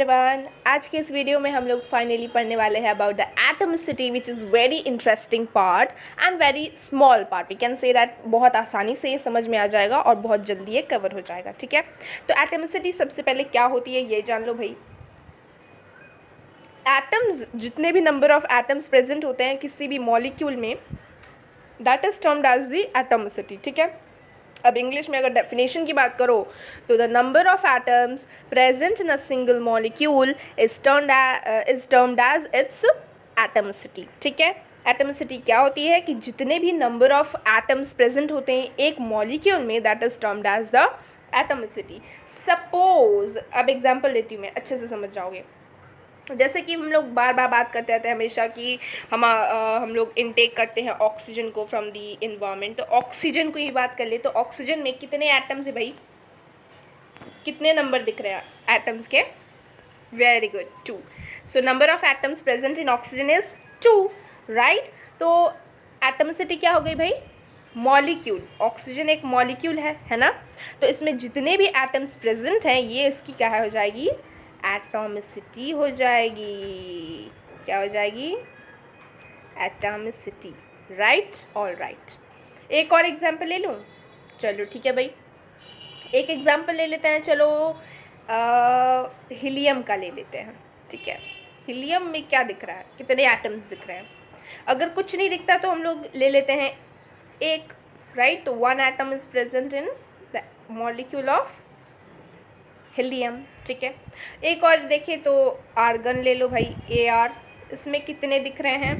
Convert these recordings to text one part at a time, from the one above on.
Everyone, आज के इस वीडियो में हम लोग फाइनली पढ़ने वाले हैं about the atomicity which is very interesting part and very small part. We can say that बहुत आसानी से ये समझ में आ जाएगा और बहुत जल्दी ये कवर हो जाएगा। ठीक है, तो एटॉमिसिटी सबसे पहले क्या होती है ये जान लो भाई। एटम्स, जितने भी नंबर ऑफ एटम्स प्रेजेंट होते हैं किसी भी मॉलिक्यूल में, that is termed as the atomicity. ठीक है, अब इंग्लिश में अगर डेफिनेशन की बात करो तो the number of atoms present in a single molecule is termed as its atomicity. ठीक है, एटॉमिसिटी क्या होती है कि जितने भी नंबर ऑफ एटम्स प्रेजेंट होते हैं एक मॉलिक्यूल में, that is termed as the atomicity. Suppose, अब एग्जांपल लेती हूँ मैं, अच्छे से समझ जाओगे। जैसे कि हम लोग बार बार बात करते रहते हैं हमेशा कि हम लोग इनटेक करते हैं ऑक्सीजन को फ्रॉम दी इन्वायरमेंट। तो ऑक्सीजन को ही बात कर ले तो ऑक्सीजन में कितने एटम्स है भाई, कितने नंबर दिख रहे हैं एटम्स के? Very good, 2। So number of atoms present in oxygen is 2, right. तो एटॉमिसिटी क्या हो गई भाई? मॉलिक्यूल। ऑक्सीजन एक मॉलिक्यूल है ना। तो इसमें जितने भी एटम्स प्रेजेंट हैं ये इसकी क्या हो जाएगी? एटॉमिसिटी हो जाएगी। क्या हो जाएगी? Atomicity, right. ऑल राइट, एक और एग्जाम्पल ले लूँ? चलो ठीक है भाई, एक एग्जाम्पल ले लेते हैं। चलो हीलियम का ले लेते हैं। ठीक है, हीलियम में क्या दिख रहा है, कितने एटम्स दिख रहे हैं? अगर कुछ नहीं दिखता तो हम लोग ले लेते हैं एक, राइट। तो 1 atom is present in the molecule of helium. ठीक है, एक और देखें तो आर्गन ले लो भाई, Ar। इसमें कितने दिख रहे हैं?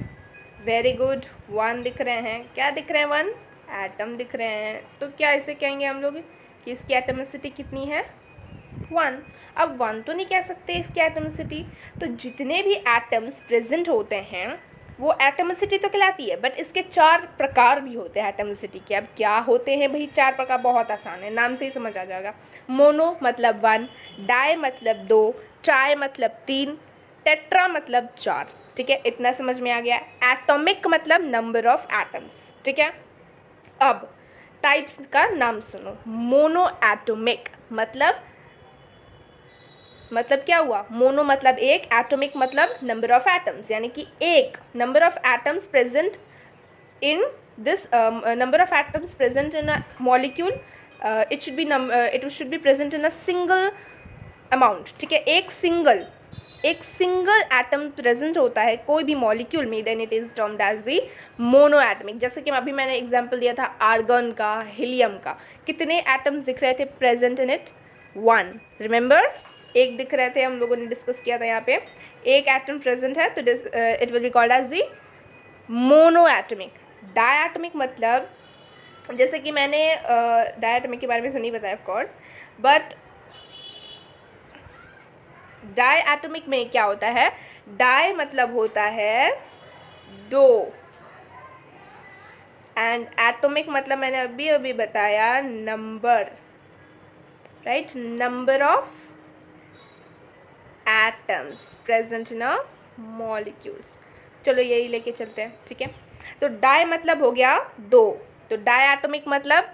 वेरी गुड, 1 दिख रहे हैं। क्या दिख रहे हैं? 1 एटम दिख रहे हैं। तो क्या इसे कहेंगे हम लोग कि इसकी एटॉमिसिटी कितनी है? 1। अब 1 तो नहीं कह सकते इसकी एटॉमिसिटी। तो जितने भी एटम्स प्रेजेंट होते हैं वो एटॉमिसिटी तो कहलाती है, बट इसके 4 प्रकार भी होते हैं एटॉमिसिटी के। अब क्या होते हैं भाई 4 प्रकार? बहुत आसान है, नाम से ही समझ आ जाएगा। मोनो मतलब 1, डाई मतलब 2, ट्राई मतलब 3, टेट्रा मतलब 4। ठीक है, इतना समझ में आ गया। एटॉमिक मतलब नंबर ऑफ एटम्स। ठीक है, अब टाइप्स का नाम सुनो। मोनो एटॉमिक मतलब क्या हुआ? मोनो मतलब एक, एटॉमिक मतलब नंबर ऑफ एटम्स, यानी कि एक number of atoms present in this number of atoms present in a molecule, it should be present in a single amount. ठीक है, एक सिंगल एटम प्रेजेंट होता है कोई भी मॉलिक्यूल में, then it is termed as the monoatomic. जैसे कि अभी मैंने एग्जांपल दिया था आर्गन का, हीलियम का। कितने एटम्स दिख रहे थे प्रेजेंट इन इट? 1। रिमेंबर, एक दिख रहे थे, हम लोगों ने डिस्कस किया था यहाँ पे। एक एटम प्रेजेंट है तो it will be called as the monoatomic. Diatomic मतलब, जैसे कि मैंने डायटमिक के बारे में तो नहीं बताया ऑफकोर्स, बट डायटमिक में क्या होता है? डाई मतलब होता है 2 एंड एटॉमिक मतलब मैंने अभी बताया number, right. Number of atoms present in a molecules. चलो यही लेके चलते हैं। ठीक है, तो डाई मतलब हो गया 2, तो डाई एटॉमिक मतलब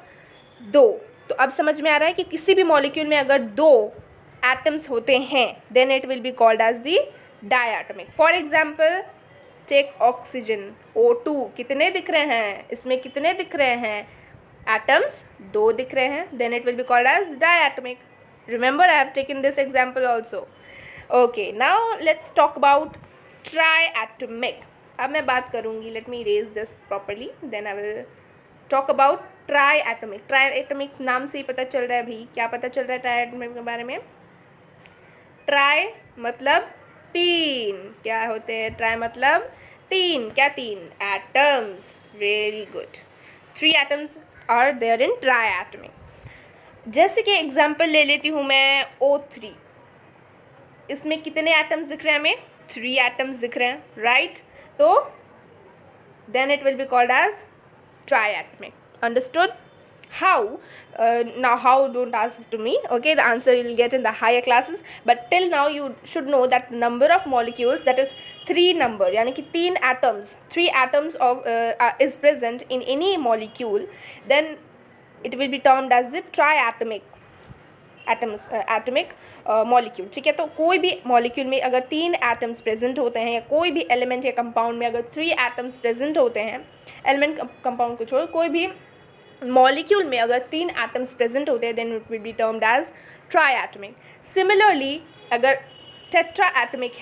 2। तो अब समझ में आ रहा है कि किसी भी मॉलिक्यूल में अगर 2 एटम्स होते हैं then it will be called as the diatomic. For example take oxygen, O2। कितने दिख रहे हैं इसमें? कितने दिख रहे हैं एटम्स? 2 दिख रहे हैं, then it will be called as diatomic. Remember, I have taken this example also. Okay, now let's talk about triatomic. अब मैं बात करूँगी, let me erase this properly, then I will talk about triatomic. Triatomic नाम से ही पता चल रहा है भाई, क्या पता चल रहा है ट्राइएटॉमिक के बारे में? ट्राई मतलब 3। क्या होते हैं ट्राई मतलब? 3। क्या 3? Atoms. Very good, 3 atoms are there in triatomic. जैसे कि एग्जांपल ले लेती हूँ मैं O3। इसमें कितने एटम्स दिख रहे हैं हमें? 3 एटम्स दिख रहे हैं, राइट। तो then it will be called as triatomic. Understood? How? Now how, don't ask to me, okay? The answer you will get in the higher classes, but till now you should know that the number of molecules, that is 3 number, यानी कि 3 atoms, 3 atoms of is present in any molecule, then it will be termed as the triatomic. Atomic molecule, ठीक है। तो कोई भी molecule में अगर 3 atoms present होते हैं, या कोई भी एलिमेंट या कंपाउंड में अगर 3 एटम्स प्रेजेंट होते हैं, एलिमेंट कंपाउंड को छोड़ कोई भी मॉलिक्यूल में अगर 3 एटम्स प्रेजेंट होते हैं, then it will be termed as triatomic. Similarly अगर टेट्रा एटमिक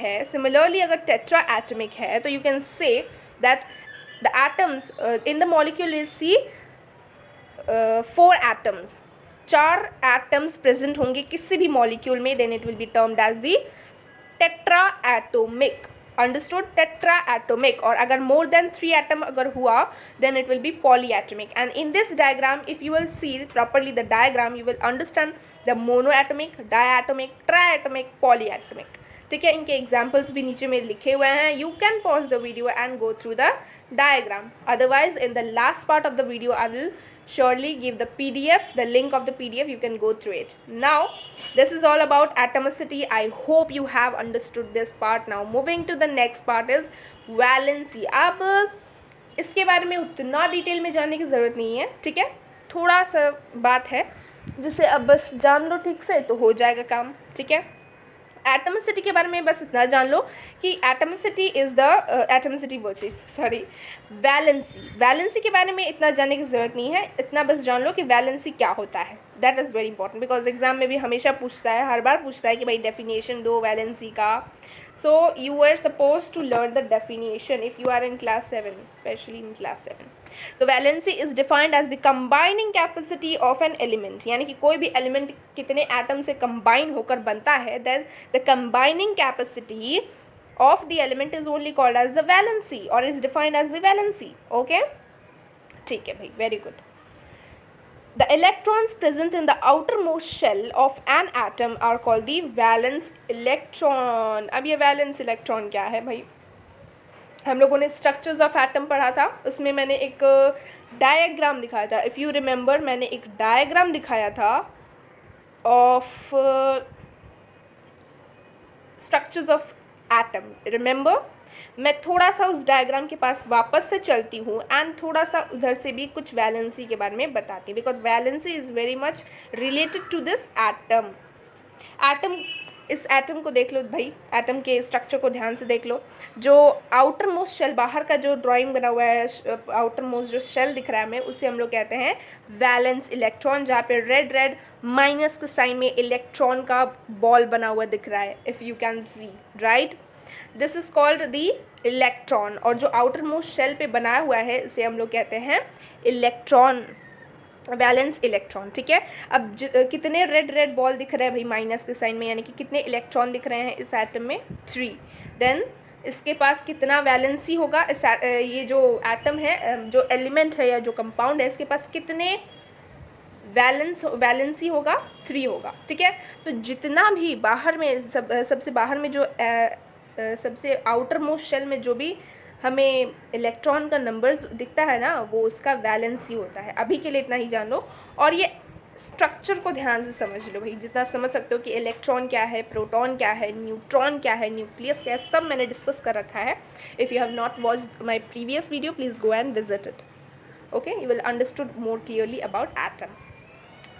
है, तो you can say that the atoms in the molecule will see 4 atoms, 4 atoms present होंगे किसी भी मॉलिक्यूल में, then it will be termed as the tetra atomic. Understood? Tetra atomic. और अगर more than 3 atom अगर हुआ, then it will be polyatomic. And in this diagram if you will see properly the diagram, you will understand the monoatomic, diatomic, triatomic, polyatomic, ठीक है। इनके examples भी नीचे में लिखे हुए हैं। You can pause the video and go through the diagram. Otherwise, in the last part of the video, I will surely give the PDF, the link of the PDF. You can go through it. Now, this is all about atomicity. I hope you have understood this part. Now, moving to the next part is valency. अब इसके बारे में उतना detail में जानने की ज़रूरत नहीं है, ठीक है। थोड़ा सा बात है जिसे अब बस जान लो ठीक से तो हो जाएगा काम, ठीक है। एटमिसिटी के बारे में बस इतना जान लो कि एटमिसिटी इज़ द वैलेंसी के बारे में इतना जानने की ज़रूरत नहीं है। इतना बस जान लो कि वैलेंसी क्या होता है। That is very important because exam में भी हमेशा पूछता है, हर बार पूछता है कि भाई डेफिनेशन दो वैलेंसी का। So you were supposed to learn the definition if you are in class 7, especially in class 7. तो valency is defined as the combining capacity of an element, यानी कि कोई भी element कितने atom से combine होकर बनता है, then the combining capacity of the element is only called as the valency or is defined as the valency. Okay, ठीक है भाई, very good. The electrons present in the outermost shell of an atom are called the valence electron. अब ये valence electron क्या है भाई? हम लोगों ने structures of atom पढ़ा था, उसमें मैंने एक डायग्राम दिखाया था। If you remember, मैंने एक डायग्राम दिखाया था of structures of atom. Remember? मैं थोड़ा सा उस डायग्राम के पास वापस से चलती हूँ एंड थोड़ा सा उधर से भी कुछ वैलेंसी के बारे में बताती हूँ because valency is very much related to this atom. इस एटम को देख लो भाई, एटम के स्ट्रक्चर को ध्यान से देख लो। जो आउटर मोस्ट शेल, बाहर का जो ड्राइंग बना हुआ है, आउटर मोस्ट जो शेल दिख रहा है हमें, उसे हम लोग कहते हैं वैलेंस इलेक्ट्रॉन, जहाँ पे रेड माइनस के साइन में इलेक्ट्रॉन का बॉल बना हुआ दिख रहा है, if you can see, right. This is called the electron. और जो आउटर मोस्ट शेल पे बनाया हुआ है इसे हम लोग कहते हैं इलेक्ट्रॉन, वैलेंस इलेक्ट्रॉन, ठीक है। अब कितने रेड बॉल दिख रहे हैं भाई माइनस के साइन में, यानी कि कितने इलेक्ट्रॉन दिख रहे हैं इस एटम में? 3। देन इसके पास कितना वैलेंसी होगा? इस ये जो एटम है, जो एलिमेंट है या जो कंपाउंड है, इसके पास कितने वैलेंसी होगा? 3 होगा, ठीक है। तो जितना भी बाहर में सबसे बाहर में जो सबसे आउटर मोस्ट शेल में जो भी हमें इलेक्ट्रॉन का नंबर्स दिखता है ना, वो उसका वैलेंसी होता है। अभी के लिए इतना ही जान लो और ये स्ट्रक्चर को ध्यान से समझ लो भाई, जितना समझ सकते हो कि इलेक्ट्रॉन क्या है, प्रोटॉन क्या है, न्यूट्रॉन क्या है, न्यूक्लियस क्या है, सब मैंने डिस्कस कर रखा है। If you have not watched my previous video, please go and visit it. Okay, you will understood more clearly about atom.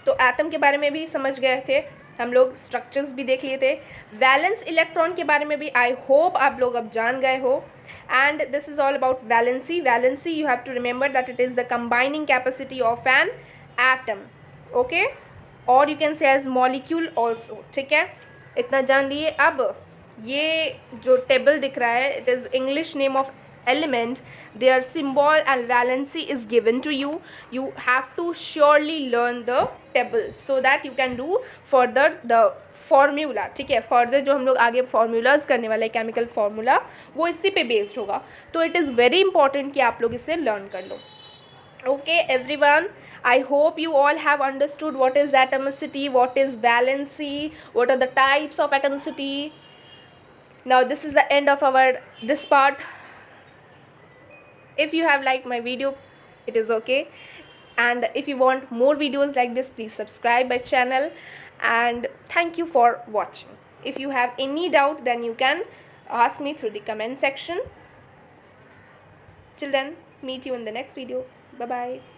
तो एटम के बारे में भी समझ गए थे हम लोग, स्ट्रक्चर्स भी देख लिए थे। वैलेंस इलेक्ट्रॉन के बारे में भी आई होप आप लोग अब जान गए हो। And this is all about valency. Valency you have to remember that it is the combining capacity of an atom, okay, और you can say as molecule also, ठीक है। इतना जान लिए। अब ये जो टेबल दिख रहा है, it is English name of element, their symbol and valency is given to you. You have to surely learn the table so that you can do further the formula, ठीक है। further जो हम लोग आगे formulas करने वाले chemical formula, वो इसी पे बेस्ड होगा। तो इट इज़ वेरी इंपॉर्टेंट कि आप लोग इसे लर्न कर लो। Okay everyone, I hope you all have understood what is atomicity, what is valency, what are the types of atomicity. Now this is the end of our this part. If you have liked my video, it is okay, and if you want more videos like this, please subscribe my channel, and thank you for watching. If you have any doubt, then you can ask me through the comment section. Till then, meet you in the next video. Bye bye.